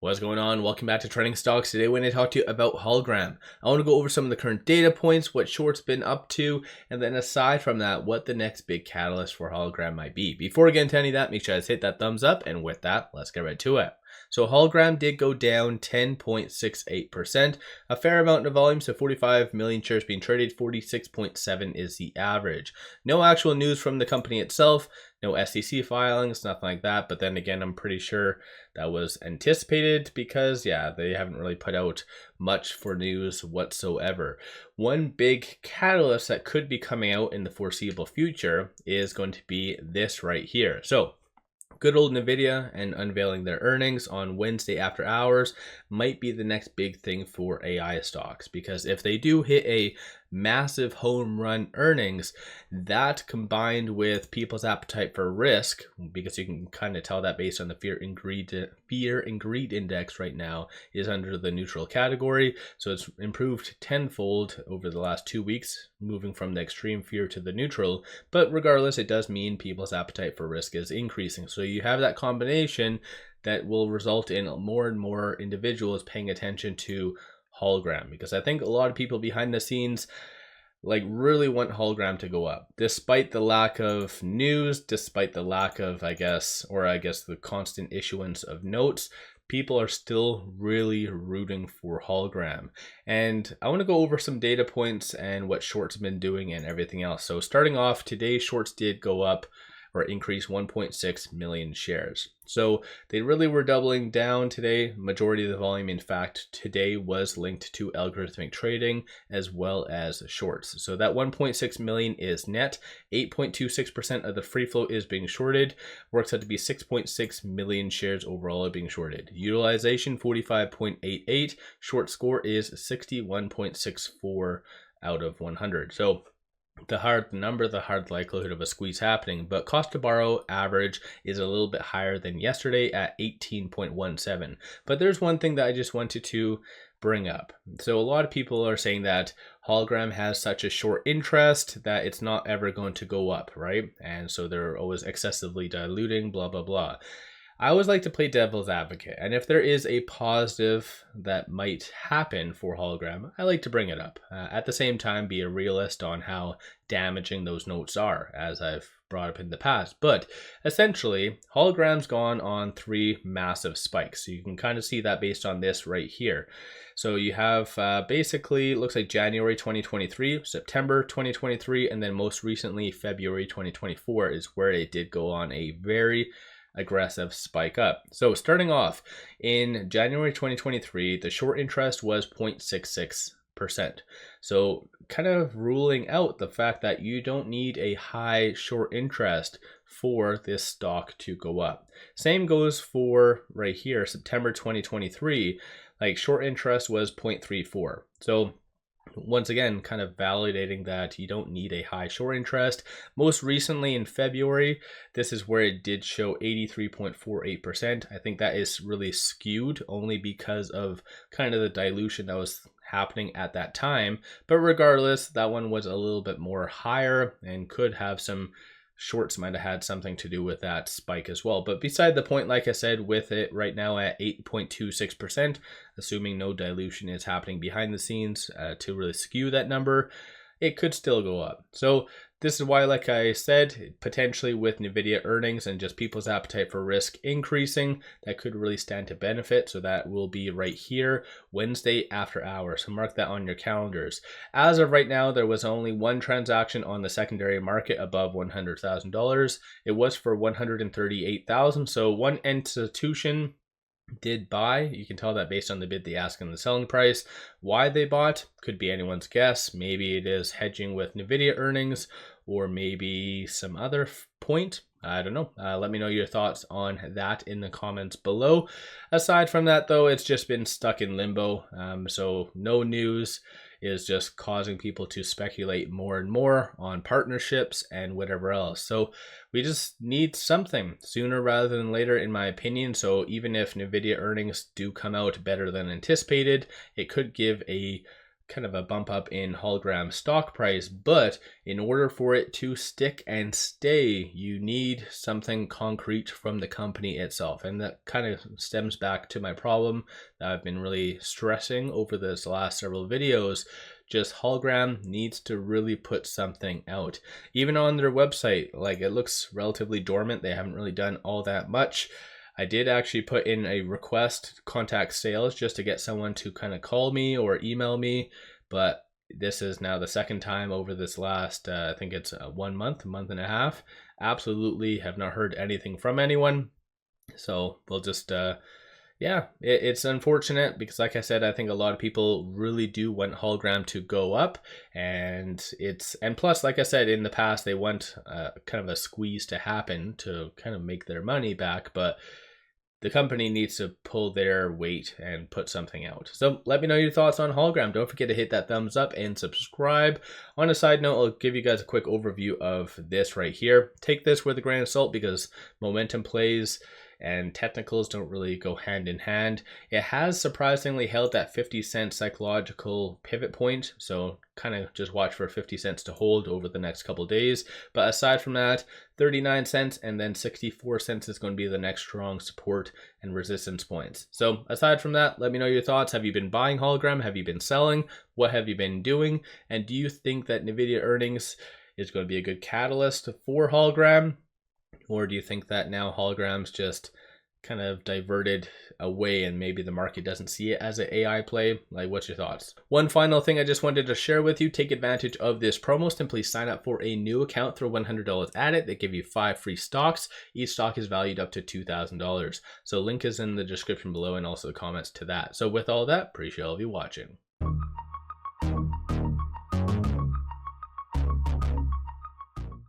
What's going on? Welcome back to Trending Stocks. Today we're going to talk to you about Hologram. I want to go over some of the current data points, what short's been up to, and then aside from that, what the next big catalyst for Hologram might be. Before we get into any of that, make sure you guys hit that thumbs up, and with that, let's get right to it. So Hologram did go down 10.68%, a fair amount of volume, so 45 million shares being traded, 46.7 is the average. No actual news from the company itself, no SEC filings, nothing like that, but then again, I'm pretty sure that was anticipated because, yeah, they haven't really put out much for news whatsoever. One big catalyst that could be coming out in the foreseeable future is going to be this right here. So good old NVIDIA and unveiling their earnings on Wednesday after hours might be the next big thing for AI stocks, because if they do hit a massive home run earnings, that combined with people's appetite for risk, because you can kind of tell that based on the fear and greed index right now is under the neutral category. So it's improved tenfold over the last 2 weeks, moving from the extreme fear to the neutral. But regardless, it does mean people's appetite for risk is increasing. So you have that combination that will result in more and more individuals paying attention to Hologram, because I think a lot of people behind the scenes really want Hologram to go up, despite the lack of news, despite the lack of, I guess the constant issuance of notes. People are still really rooting for Hologram. And I want to go over some data points and what shorts have been doing and everything else. So starting off, today shorts did go up or increase 1.6 million shares. So they really were doubling down today. Majority of the volume, in fact, today was linked to algorithmic trading as well as shorts. So that 1.6 million is net. 8.26% of the free float is being shorted. Works out to be 6.6 million shares overall are being shorted. Utilization 45.88. Short score is 61.64 out of 100. So the higher the number, the higher the likelihood of a squeeze happening. But cost to borrow average is a little bit higher than yesterday at 18.17. But there's one thing that I just wanted to bring up. So a lot of people are saying that Hologram has such a short interest that it's not ever going to go up, right? And so they're always excessively diluting, blah, blah, blah. I always like to play devil's advocate, and if there is a positive that might happen for Hologram, I like to bring it up. At the same time, be a realist on how damaging those notes are, as I've brought up in the past. But essentially, Hologram's gone on 3 massive spikes. So you can kind of see that based on this right here. So you have basically, it looks like January 2023, September 2023, and then most recently February 2024 is where it did go on a very aggressive spike up. So starting off in January 2023, the short interest was 0.66%. So kind of ruling out the fact that you don't need a high short interest for this stock to go up. Same goes for right here, September 2023, short interest was 0.34. So once again, kind of validating that you don't need a high short interest. Most recently in February, this is where it did show 83.48%. I think that is really skewed only because of kind of the dilution that was happening at that time. But regardless, that one was a little bit more higher and could have some shorts might have had something to do with that spike as well. But beside the point, like I said, with it right now at 8.26%, assuming no dilution is happening behind the scenes to really skew that number, it could still go up. So this is why, like I said, potentially with NVIDIA earnings and just people's appetite for risk increasing, that could really stand to benefit. So that will be right here, Wednesday after hours. So mark that on your calendars. As of right now, there was only one transaction on the secondary market above $100,000. It was for $138,000. So one institution did buy. You can tell that based on the bid, the ask, and the selling price. Why they bought could be anyone's guess. Maybe it is hedging with NVIDIA earnings, or maybe some other point. I don't know. Let me know your thoughts on that in the comments below. Aside from that, though, it's just been stuck in limbo. So no news is just causing people to speculate more and more on partnerships and whatever else. So we just need something sooner rather than later, in my opinion. So even if NVIDIA earnings do come out better than anticipated, it could give a kind of a bump up in hologram stock price, but in order for it to stick and stay, you need something concrete from the company itself. And that kind of stems back to my problem that I've been really stressing over this last several videos. Just hologram needs to really put something out. Even on their website, like, it looks relatively dormant. They haven't really done all that much. I did actually put in a request to contact sales just to get someone to kind of call me or email me, but this is now the second time over this last, I think it's 1 month, a month and a half. Absolutely have not heard anything from anyone. So we'll just, yeah, it's unfortunate because, like I said, I think a lot of people really do want hologram to go up, and plus, like I said, in the past, they want kind of a squeeze to happen to kind of make their money back, but the company needs to pull their weight and put something out. So let me know your thoughts on hologram. Don't forget to hit that thumbs up and subscribe. On a side note, I'll give you guys a quick overview of this right here. Take this with a grain of salt because momentum plays and technicals don't really go hand in hand. It has surprisingly held that 50-cent psychological pivot point, so kind of just watch for 50 cents to hold over the next couple days. But aside from that, 39 cents and then 64 cents is going to be the next strong support and resistance points. So aside from that, let me know your thoughts. Have you been buying hologram? Have you been selling? What have you been doing? And do you think that NVIDIA earnings is going to be a good catalyst for hologram? Or do you think that now holograms just kind of diverted away and maybe the market doesn't see it as an AI play? Like, what's your thoughts? One final thing I just wanted to share with you, take advantage of this promo. Simply sign up for a new account, throw $100 at it. They give you 5 free stocks. Each stock is valued up to $2,000. So link is in the description below and also the comments to that. So with all that, appreciate all of you watching.